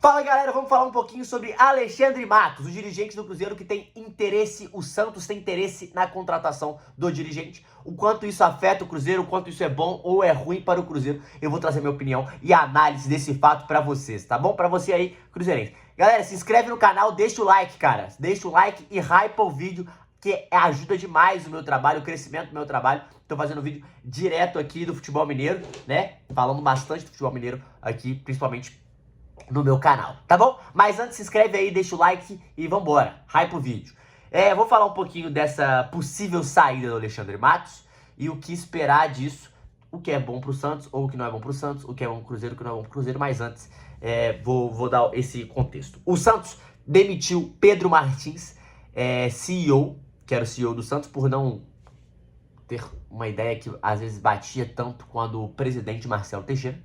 Fala galera, vamos falar um pouquinho sobre Alexandre Matos, o dirigente do Cruzeiro que tem interesse, o Santos tem interesse na contratação do dirigente. O quanto isso afeta o Cruzeiro, o quanto isso é bom ou é ruim para o Cruzeiro, eu vou trazer minha opinião e análise desse fato pra vocês, tá bom? Pra você aí, cruzeirense. Galera, se inscreve no canal, deixa o like, cara. Deixa o like e hypa o vídeo, que ajuda demais o meu trabalho, o crescimento do meu trabalho. Tô fazendo vídeo direto aqui do futebol mineiro, né? Falando bastante do futebol mineiro aqui, principalmente no meu canal, tá bom? Mas antes, se inscreve aí, deixa o like e vambora, hype o vídeo. Vou falar um pouquinho dessa possível saída do Alexandre Matos e o que esperar disso, o que é bom pro Santos ou o que não é bom pro Santos, o que é bom pro Cruzeiro, o que não é bom pro Cruzeiro, mas antes vou dar esse contexto. O Santos demitiu Pedro Martins, CEO, que era o CEO do Santos, por não ter uma ideia que às vezes batia tanto quando o presidente Marcelo Teixeira.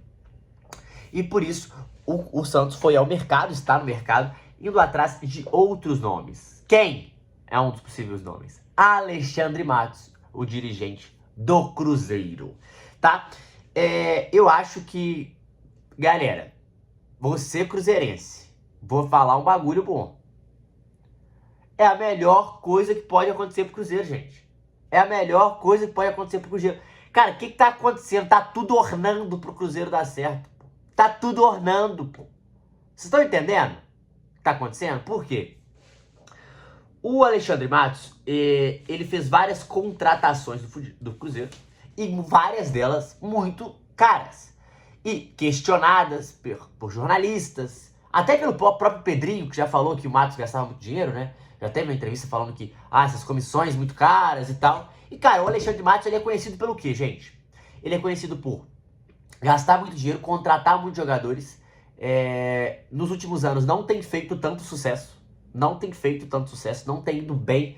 E por isso o Santos foi ao mercado, está no mercado, indo atrás de outros nomes. Quem é um dos possíveis nomes? Alexandre Matos, o dirigente do Cruzeiro, tá? Eu acho que, galera, você cruzeirense, vou falar um bagulho bom. É a melhor coisa que pode acontecer pro Cruzeiro, gente. É a melhor coisa que pode acontecer pro Cruzeiro. Cara, o que tá acontecendo? Tá tudo ornando pro Cruzeiro dar certo. Tá tudo ornando, pô. Vocês estão entendendo o que tá acontecendo? Por quê? O Alexandre Matos, ele fez várias contratações do Cruzeiro e várias delas muito caras e questionadas por jornalistas, até pelo próprio Pedrinho, que já falou que o Matos gastava muito dinheiro, né? Já teve uma entrevista falando que, essas comissões muito caras e tal. E, cara, o Alexandre Matos, ele é conhecido pelo quê, gente? Ele é conhecido por gastar muito dinheiro, contratar muitos jogadores. Nos últimos anos não tem feito tanto sucesso. Não tem feito tanto sucesso. Não tem ido bem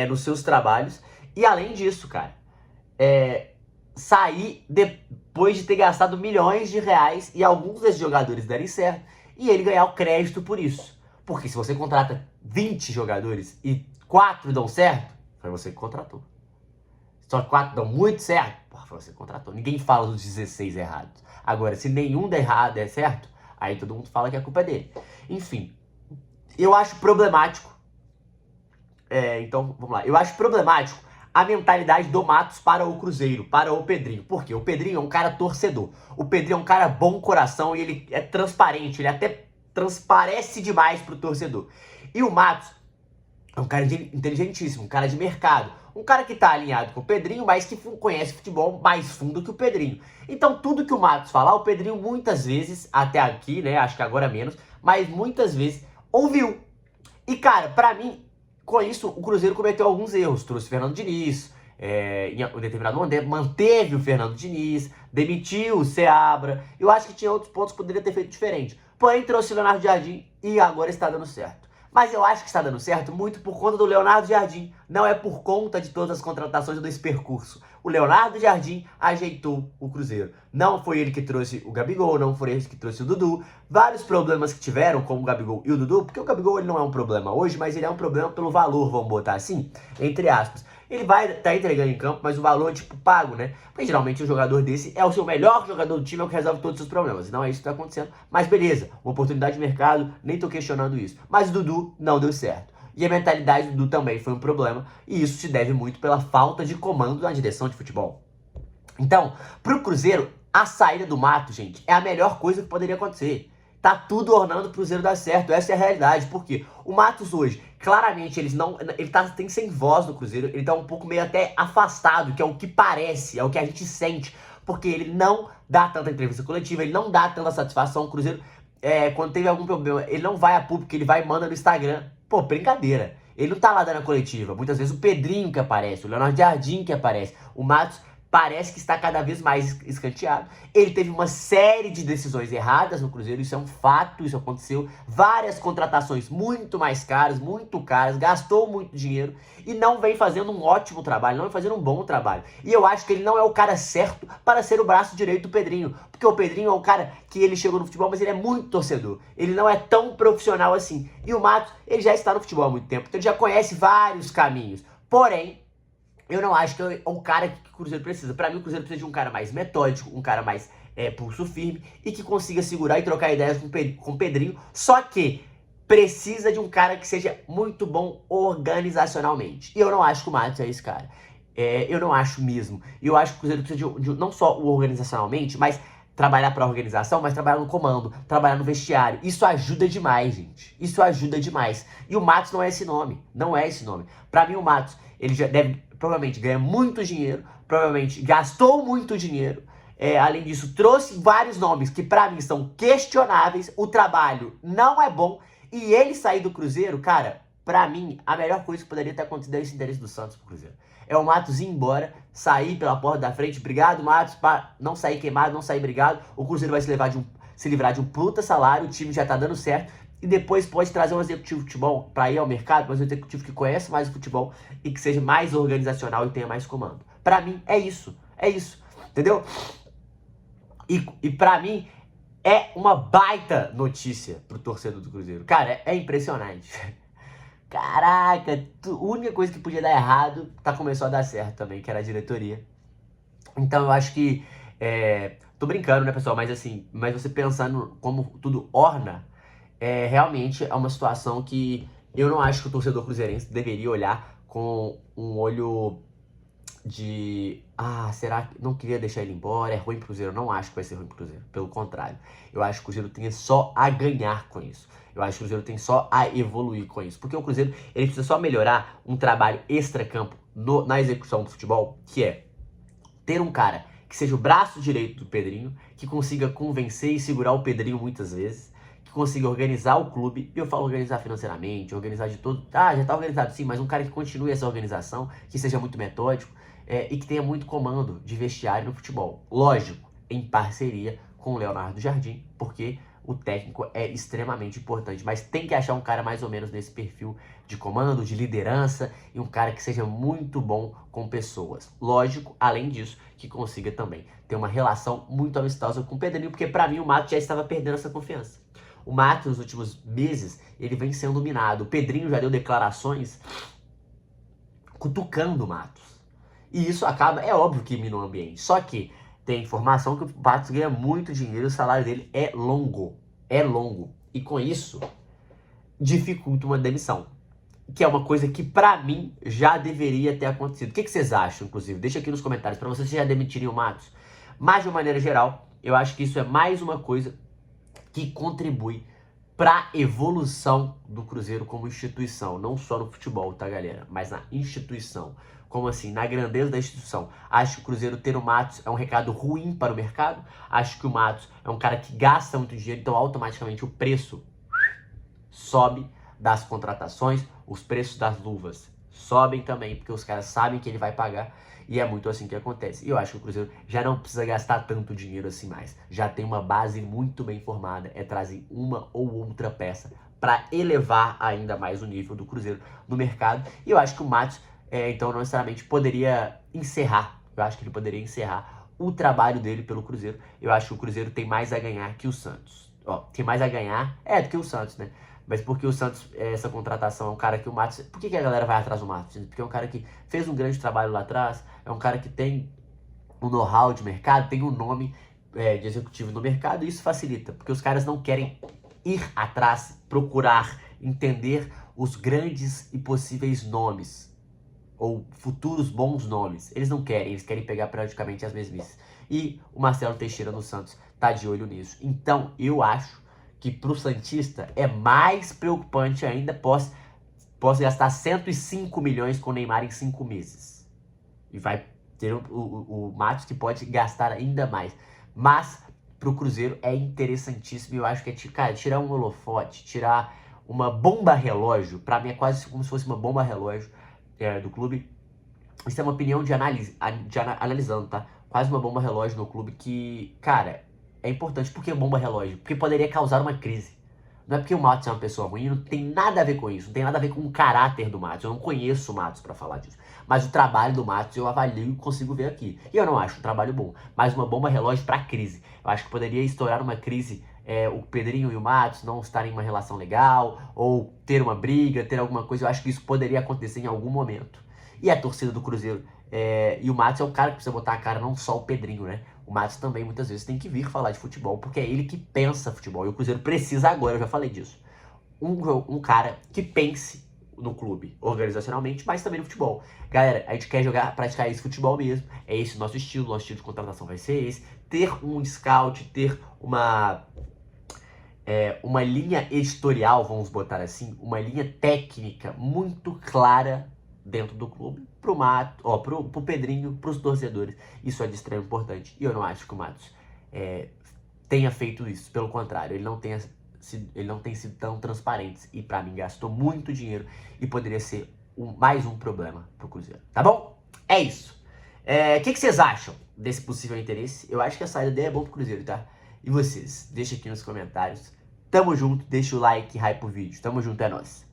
nos seus trabalhos. E além disso, cara, sair depois de ter gastado milhões de reais e alguns desses jogadores darem certo e ele ganhar o crédito por isso. Porque se você contrata 20 jogadores e 4 dão certo, foi você que contratou. Só que 4 dão muito certo, porra, foi você que contratou. Ninguém fala dos 16 errados. Agora, se nenhum der errado, der certo, aí todo mundo fala que a culpa é dele. Enfim, eu acho problemático. Então, vamos lá. Eu acho problemático a mentalidade do Matos para o Cruzeiro, para o Pedrinho. Por quê? O Pedrinho é um cara torcedor. O Pedrinho é um cara bom coração e ele é transparente. Ele até transparece demais pro torcedor. E o Matos é um cara inteligentíssimo, um cara de mercado. Um cara que tá alinhado com o Pedrinho, mas que conhece futebol mais fundo que o Pedrinho. Então tudo que o Matos falar, o Pedrinho muitas vezes, até aqui, né, acho que agora menos, mas muitas vezes ouviu. E cara, pra mim, com isso, o Cruzeiro cometeu alguns erros. Trouxe o Fernando Diniz, em um determinado momento, manteve o Fernando Diniz, demitiu o Seabra. Eu acho que tinha outros pontos que poderia ter feito diferente. Porém, trouxe o Leonardo Jardim e agora está dando certo. Mas eu acho que está dando certo muito por conta do Leonardo Jardim. Não é por conta de todas as contratações desse percurso. O Leonardo Jardim ajeitou o Cruzeiro. Não foi ele que trouxe o Gabigol, não foi ele que trouxe o Dudu. Vários problemas que tiveram, como o Gabigol e o Dudu, porque o Gabigol ele não é um problema hoje, mas ele é um problema pelo valor, vamos botar assim, entre aspas. Ele vai estar entregando em campo, mas o valor é tipo pago, né? Porque geralmente um jogador desse é o seu melhor jogador do time, é o que resolve todos os seus problemas. E não é isso que está acontecendo. Mas beleza, uma oportunidade de mercado, nem tô questionando isso. Mas o Dudu não deu certo. E a mentalidade do Dudu também foi um problema. E isso se deve muito pela falta de comando na direção de futebol. Então, pro Cruzeiro, a saída do Mato, gente, é a melhor coisa que poderia acontecer. Tá tudo ornando pro Cruzeiro dar certo. Essa é a realidade. Por quê? O Matos hoje, claramente, ele tem sem voz no Cruzeiro. Ele tá um pouco meio até afastado, que é o que parece, é o que a gente sente. Porque ele não dá tanta entrevista coletiva, ele não dá tanta satisfação. O Cruzeiro, quando teve algum problema, ele não vai a público, ele vai e manda no Instagram. Pô, brincadeira. Ele não tá lá dando a coletiva. Muitas vezes o Pedrinho que aparece, o Leonardo Jardim que aparece. O Matos parece que está cada vez mais escanteado. Ele teve uma série de decisões erradas no Cruzeiro, isso é um fato, isso aconteceu. Várias contratações muito mais caras, muito caras, gastou muito dinheiro e não vem fazendo um ótimo trabalho, não vem fazendo um bom trabalho. E eu acho que ele não é o cara certo para ser o braço direito do Pedrinho, porque o Pedrinho é um cara que ele chegou no futebol, mas ele é muito torcedor. Ele não é tão profissional assim. E o Matos, ele já está no futebol há muito tempo, então ele já conhece vários caminhos. Porém, eu não acho que é o cara que o Cruzeiro precisa. Pra mim, o Cruzeiro precisa de um cara mais metódico, um cara mais pulso firme e que consiga segurar e trocar ideias com o Pedrinho, só que precisa de um cara que seja muito bom organizacionalmente. E eu não acho que o Matos é esse cara. Eu não acho mesmo. E eu acho que o Cruzeiro precisa de não só o organizacionalmente, mas trabalhar para a organização, mas trabalhar no comando, trabalhar no vestiário. Isso ajuda demais, gente. Isso ajuda demais. E o Matos não é esse nome. Não é esse nome. Para mim, o Matos, ele já deve, provavelmente, ganhar muito dinheiro, provavelmente gastou muito dinheiro. Além disso, trouxe vários nomes que para mim são questionáveis. O trabalho não é bom. E ele sair do Cruzeiro, cara, pra mim, a melhor coisa que poderia ter acontecido é esse interesse do Santos pro Cruzeiro. É o Matos ir embora, sair pela porta da frente. Obrigado, Matos, pra não sair queimado, não sair brigado. O Cruzeiro vai se livrar de um puta salário, o time já tá dando certo. E depois pode trazer um executivo de futebol pra ir ao mercado, mas um executivo que conhece mais o futebol e que seja mais organizacional e tenha mais comando. Pra mim, é isso. É isso. Entendeu? E pra mim, é uma baita notícia pro torcedor do Cruzeiro. Cara, é impressionante. Caraca, a única coisa que podia dar errado começou a dar certo também, que era a diretoria. Então eu acho que. Tô brincando, né, pessoal? Mas assim, você pensando como tudo orna, realmente é uma situação que eu não acho que o torcedor cruzeirense deveria olhar com um olho de será que não queria deixar ele embora, é ruim pro Cruzeiro. Eu não acho que vai ser ruim pro Cruzeiro, pelo contrário, eu acho que o Cruzeiro tem só a ganhar com isso. Eu acho que o Cruzeiro tem só a evoluir com isso, porque o Cruzeiro ele precisa só melhorar um trabalho extra-campo na execução do futebol, que é ter um cara que seja o braço direito do Pedrinho, que consiga convencer e segurar o Pedrinho muitas vezes, que consiga organizar o clube. E eu falo organizar financeiramente, organizar de todo. Já tá organizado sim, mas um cara que continue essa organização, que seja muito metódico e que tenha muito comando de vestiário no futebol. Lógico, em parceria com o Leonardo Jardim, porque o técnico é extremamente importante, mas tem que achar um cara mais ou menos nesse perfil de comando, de liderança e um cara que seja muito bom com pessoas. Lógico, além disso, que consiga também ter uma relação muito amistosa com o Pedrinho, porque para mim o Matos já estava perdendo essa confiança. O Matos, nos últimos meses, ele vem sendo minado. O Pedrinho já deu declarações cutucando o Matos. E isso acaba, é óbvio que mina o ambiente. Só que tem informação que o Matos ganha muito dinheiro e o salário dele é longo. É longo. E com isso, dificulta uma demissão. Que é uma coisa que, pra mim, já deveria ter acontecido. O que vocês acham, inclusive? Deixa aqui nos comentários. Pra vocês já demitiriam o Matos? Mas, de uma maneira geral, eu acho que isso é mais uma coisa que contribui pra evolução do Cruzeiro como instituição. Não só no futebol, tá, galera? Mas na instituição. Como assim? Na grandeza da instituição. Acho que o Cruzeiro ter o Matos é um recado ruim para o mercado. Acho que o Matos é um cara que gasta muito dinheiro, então automaticamente o preço sobe das contratações, os preços das luvas sobem também, porque os caras sabem que ele vai pagar e é muito assim que acontece. E eu acho que o Cruzeiro já não precisa gastar tanto dinheiro assim mais. Já tem uma base muito bem formada, é trazer uma ou outra peça para elevar ainda mais o nível do Cruzeiro no mercado. E eu acho que o Matos então não necessariamente poderia encerrar. Eu acho que ele poderia encerrar o trabalho dele pelo Cruzeiro. Eu acho que o Cruzeiro tem mais a ganhar que o Santos. Tem mais a ganhar do que o Santos, né? Mas porque o Santos, essa contratação é um cara que o Matos... Por que a galera vai atrás do Matos? Porque é um cara que fez um grande trabalho lá atrás, é um cara que tem um know-how de mercado, tem um nome de executivo no mercado, e isso facilita, porque os caras não querem ir atrás, procurar, entender os grandes e possíveis nomes ou futuros bons nomes. Eles não querem, eles querem pegar praticamente as mesmices. E o Marcelo Teixeira no Santos tá de olho nisso. Então, eu acho que pro Santista é mais preocupante ainda, posso gastar 105 milhões com o Neymar em 5 meses. E vai ter o Matos que pode gastar ainda mais. Mas pro Cruzeiro é interessantíssimo. Eu acho que tirar um holofote, tirar uma bomba relógio, pra mim é quase como se fosse uma bomba relógio do clube. Isso é uma opinião de analisando, tá? Quase uma bomba relógio no clube que, cara, é importante. Por que bomba relógio? Porque poderia causar uma crise. Não é porque o Matos é uma pessoa ruim, não tem nada a ver com isso. Não tem nada a ver com o caráter do Matos. Eu não conheço o Matos pra falar disso. Mas o trabalho do Matos eu avalio e consigo ver aqui. E eu não acho um trabalho bom. Mas uma bomba relógio pra crise. Eu acho que poderia estourar uma crise, o Pedrinho e o Matos não estarem em uma relação legal, ou ter uma briga, ter alguma coisa. Eu acho que isso poderia acontecer em algum momento. E a torcida do Cruzeiro e o Matos é o cara que precisa botar a cara, não só o Pedrinho, né? o Matos também muitas vezes tem que vir falar de futebol, porque é ele que pensa futebol. E o Cruzeiro precisa agora, eu já falei disso. Um cara que pense no clube, organizacionalmente, mas também no futebol. Galera, a gente quer praticar esse futebol mesmo. É esse o nosso estilo de contratação vai ser esse. Ter um scout, ter uma linha editorial, vamos botar assim, uma linha técnica muito clara dentro do clube, pro Pedrinho, pros torcedores. Isso é de extremo importante. E eu não acho que o Matos tenha feito isso. Pelo contrário, ele não tem sido tão transparente. E pra mim gastou muito dinheiro e poderia ser mais um problema pro Cruzeiro. Tá bom? É isso. O que vocês acham desse possível interesse? Eu acho que a saída dele é bom pro Cruzeiro, tá? E vocês? Deixa aqui nos comentários. Tamo junto, deixa o like, hype pro vídeo. Tamo junto, é nóis.